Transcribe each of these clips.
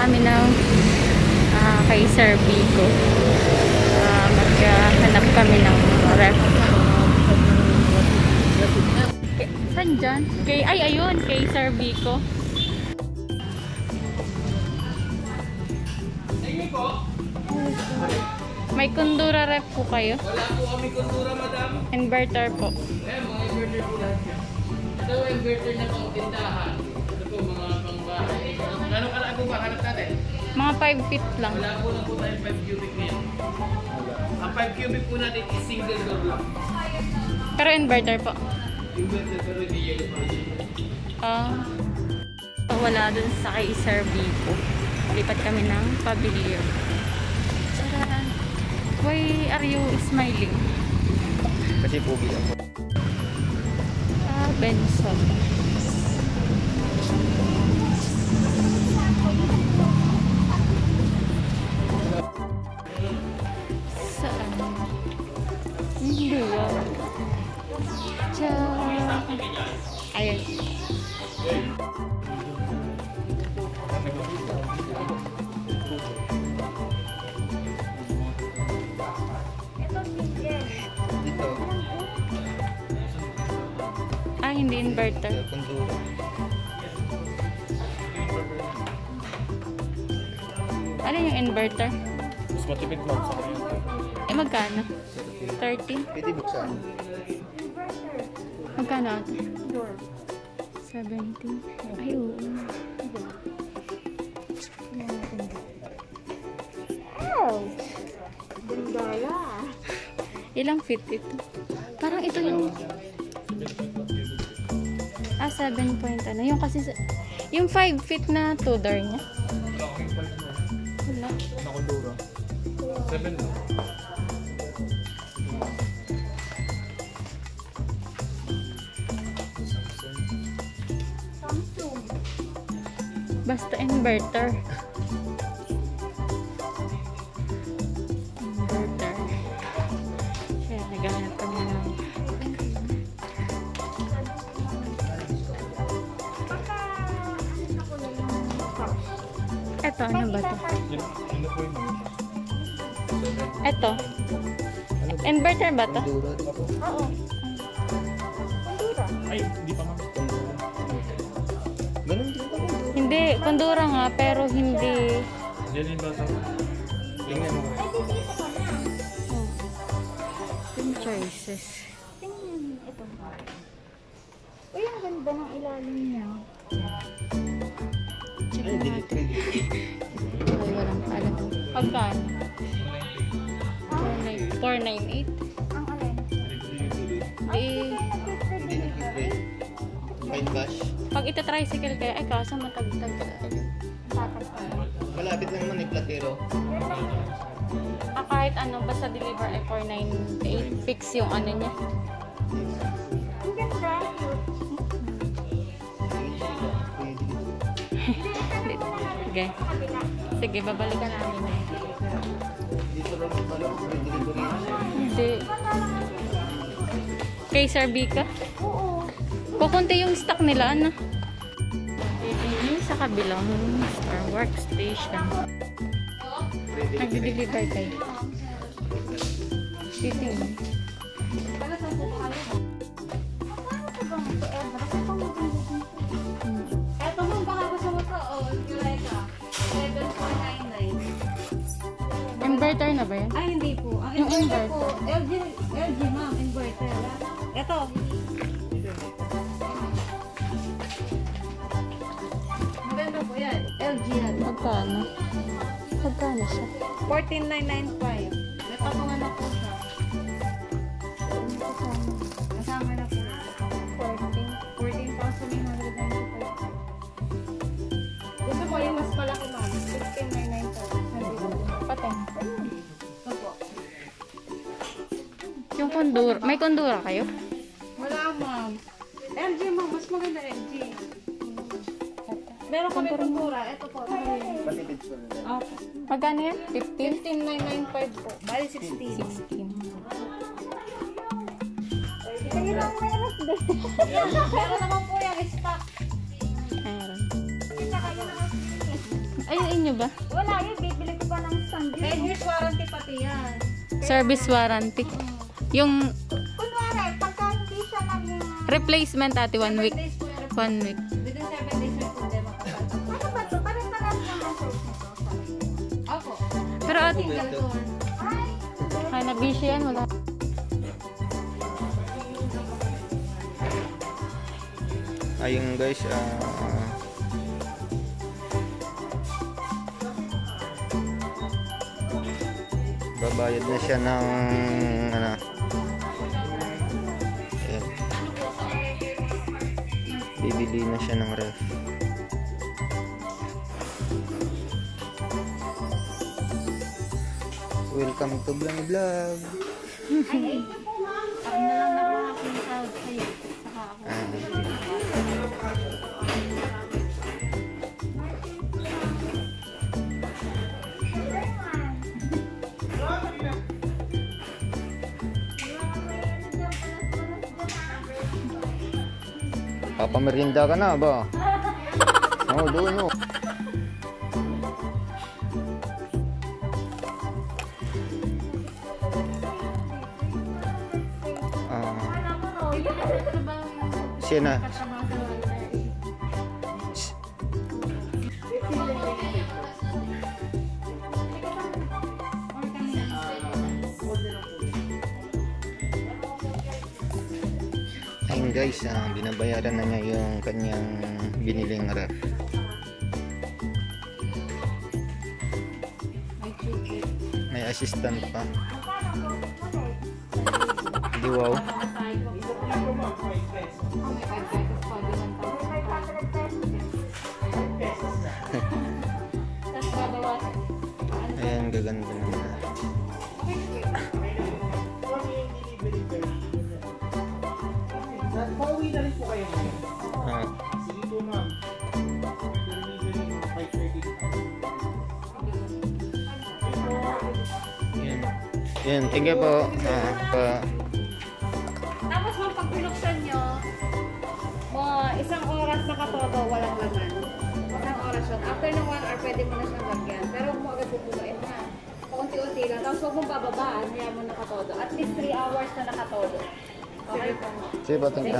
kami ng kay Sir Vico. Maghanap kami ng ref. Saan dyan? Ayun, kay Sir Vico. May kundura ref po kayo? Wala po kami kundura, madam. Inverter po. Mga inverter po lahat yan. Ito ang inverter na pang tindahan. Ito po mga pangbahay. Gano'ng kalago ba? Hanap natin? Mga 5 feet lang. Wala po lang po tayo 5 cubic ngayon. Ang 5 cubic po natin is single door lang. Pero inverter po. Inverter pero hindi yellow pa. Wala dun sa kay Sir Vico. Lipat kami ng pavilion. Saraan. Why are you smiling? Kasi pogi ako. Benson. Saan? Hindi wow. Ayun. Dito. Hindi inverter. Kundura. Ano yung inverter? Mas matipid lang sa kanya. Magkano? 30? Pwede buksan. Magkano ate? 70? Ay, oo. Ilang feet ito? Parang ito yung 7 point ano. Yung kasi yung 5 feet na two-door niya. Wala. Nakundura. 7 na. Basta inverter. Inverter. Kaya naghahanap kami ng eto, ano ba to? Eto. Inverter ba to? Kundura dito. Oo. Ay, hindi pa ma'am. Kundura. Ganun din pa kundura. Hindi, kundura nga, pero hindi. Diyan yung basa. Tingnan mo. Yung choices. Tingnan, ito. Uy, ang ganda ng ilalim niya. Ay, delete. Ay, walang alam. Pagkano? 498? Ang alin? Di, Hindi nag-play. Fine cash. pag ita-tricycle kaya, ay kaso matagtag. Malapit lang naman Platero. Kahit ano, basta deliver ay 498. Fix yung ano niya. Ang ganda. Sige. Sige, babalikan namin. Dito lang yung pala. Delivery. Hindi. Kay Sir Vico? Oo. Kukunti yung stock nila, ano? Yung sa kabilang Star Workstation. Nag-deliver kayo. Titingin. Eto mo, baka gusto mo to. Oh, Eureka. 7499. Inverter na ba yan? Ay, hindi po. Ang Yung inverter inverter. po. LG ma'am, inverter. Ito. Maganda po yan. LG yan. Magkano? Magkano siya? 14,995. May patungan na po siya. Kasama na po. 14,995. Gusto ko yung mas malaki ma'am. 16,995. Pateng. Ito po. Yung kundura. May kundura kayo? Wala ma'am. LG ma'am. Mas maganda LG. Meron kami pintura. Ito po. Patipid ko lang. Okay. Magkano yan? 15? 15,995 po. Bali 16. 16. Sige lang may alas din. Meron naman po yung stock. Meron. Kita kayo naman. Ay, inyo ba? Wala yun, bibili ko pa ng sandwich. 10 years warranty pati yan. Service warranty. Yung Kunwari, pagka hindi siya naging... replacement ate, 1 week. 7 days po yung 1 week. Within 7 days may problema ka pa. Ano ba ito? Parang parang yung message nito. Opo. Pero ate, Single door. ay na-busy yan, wala. Ayun guys, babayad na siya ng ano. Ayan. Bibili na siya ng ref. Welcome to Bumili Vlog. Ako na lang nakakasahod sa'yo. Saka ako. Papamerinda ka na ba? Oo, doon o. Siya na. Ayun guys, binabayaran na niya yung kanyang biniling ref. May assistant pa. Di wow. Ayan, gaganda naman. Pauwi na rin po kayo. Ah, Sige po ma'am. Delivery mga 5:30. yun. Yun, thank you po. Tapos ma'am, pag binuksan nyo, isang oras nakatodo, walang laman. Isang oras yun. After ng 1 hour, pwede mo na siyang lagyan. Pero huwag mo agad pupunuin na. Paunti-unti lang. Tapos huwag mong bababaan, kaya mo nakatodo. At least 3 hours na nakatodo. Okay po. Sige po, thank you.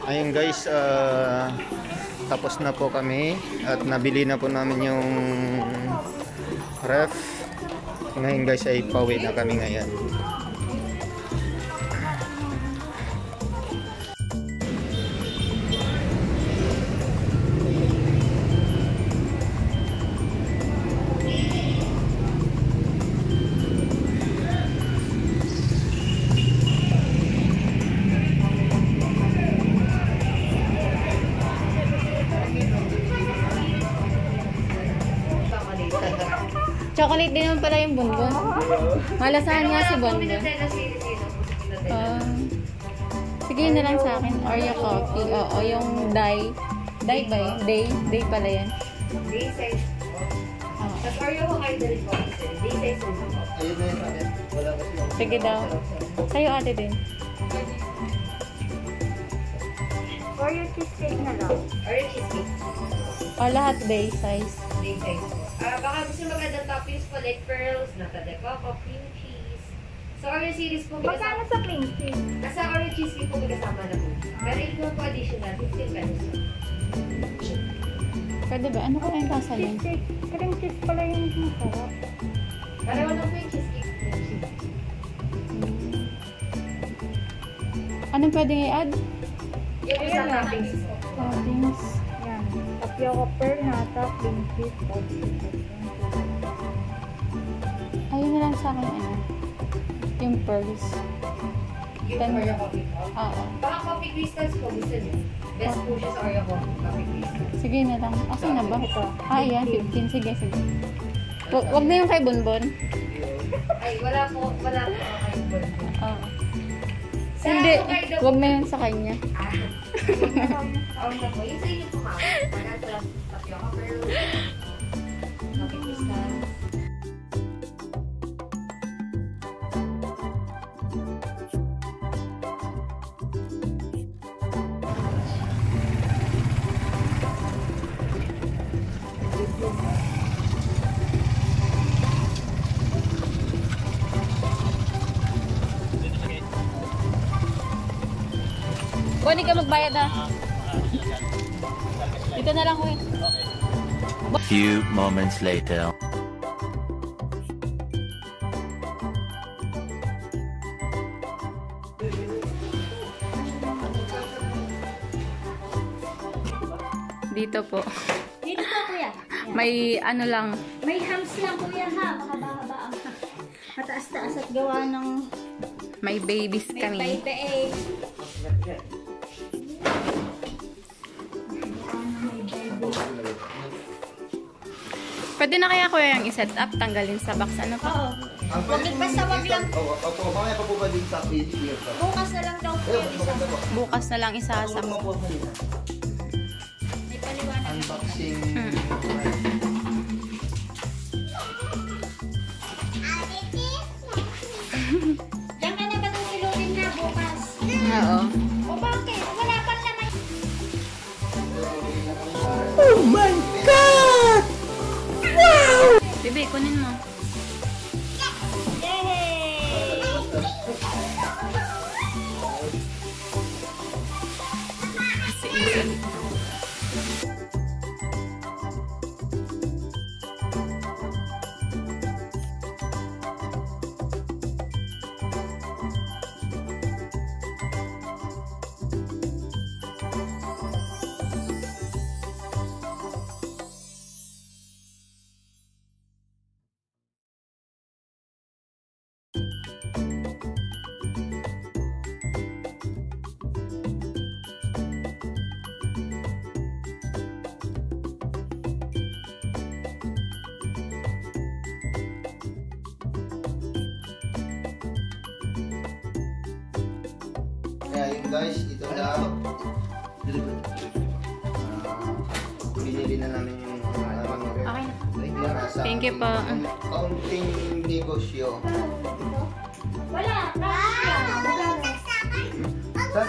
Ayun guys, tapos na po kami at nabili na po namin yung ref. Ngayon guys ay pauwi na kami ngayon. Chocolate din naman pala yung bonbon. Malasahan nga si bonbon. Sige na lang sa akin. Oreo coffee. Oo, yung dye. Dye ba yun? Day pala yan. Day size. Tapos Oreo ko kayo dali po. Day size po. Sige daw. Sa'yo ate din. Oreo cheesecake na lang. Oreo cheesecake. O lahat day size. Day size po. Baka gusto magandang toppings po like pearls, nata de coco, cream cheese. Sa Oreo series po, Magkano sa cream cheese? sa Oreo cheesecake po kasama na po. Pero if no po additional, 15 pesos. Pwede ba? Ano kaya yung lasa nun? Cheesecake. Cream cheese pala yung masarap. Pareho lang po yung cheesecake. Anong pwedeng i-add? Yung isa toppings po. Toppings. Yan. Tapioca pearl, nata, cream cheese, Ayun na lang sa akin ano. Yung pearls. Yung Ten- Oreo coffee po. Oo. Baka coffee crystals po gusto niyo. Best po siya sa Oreo coffee crystals. Sige na lang. Asan na ba? Ito. Ayan, 15. Sige. Wag na yung kay Bonbon. Ay, wala po kayo po. Oo. Hindi. Wag na yun sa kanya. Or na po. Yung sa inyo po ma'am. Pagka tapioca pearl. Coffee crystals. Kunin ka magbayad na. Dito na lang, kuya. Few moments later. Dito po. Dito po, kuya. May ano lang. May hams lang, kuya, ha? Mahaba-haba ang mataas-taas at gawa ng May babies may kami. baby. Pwede na kaya kuya yung i-set up, tanggalin sa box. Ano pa? Oo. Basta wag lang. Opo, mamaya pa po ba din sa video? Bukas na lang daw po yung isa. Bukas na lang isasak. May paliwanag. Unboxing. Diyan ka na ba tutulogin na bukas? Oo. O bakit? Wala pa naman. Bebe, kunin mo. Yay! Si Ethan. Kaya yun guys, ito lang. Binili na namin yung Okay na. nasa Thank you po. Kaunting negosyo. Wala. Wala. Sa